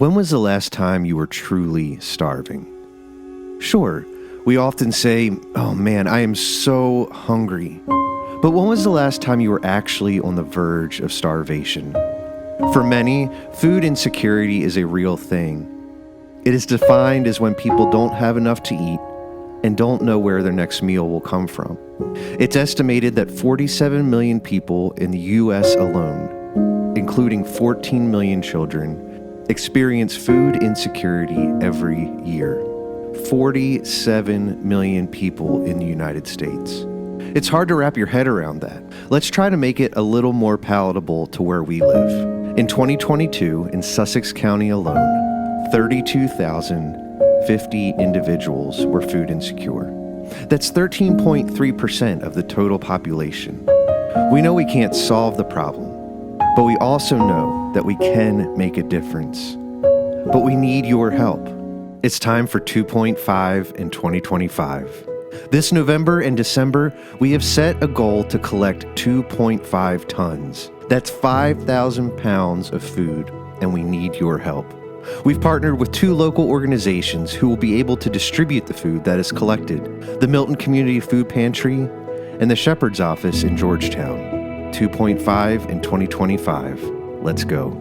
When was the last time you were truly starving? Sure, we often say, "Oh man, I am so hungry." But when was the last time you were actually on the verge of starvation? For many, food insecurity is a real thing. It is defined as when people don't have enough to eat and don't know where their next meal will come from. It's estimated that 47 million people in the U.S. alone, including 14 million children, experience food insecurity every year. 47 million people in the United States. It's hard to wrap your head around that. Let's try to make it a little more palatable to where we live. In 2022, in Sussex County alone, 32,050 individuals were food insecure. That's 13.3% of the total population. We know we can't solve the problem, but we also know that we can make a difference. But we need your help. It's time for 2.5 in 2025. This November and December, we have set a goal to collect 2.5 tons. That's 5,000 pounds of food, and we need your help. We've partnered with 2 local organizations who will be able to distribute the food that is collected: the Milton Community Food Pantry and the Shepherd's Office in Georgetown. 2.5 in 2025. Let's go.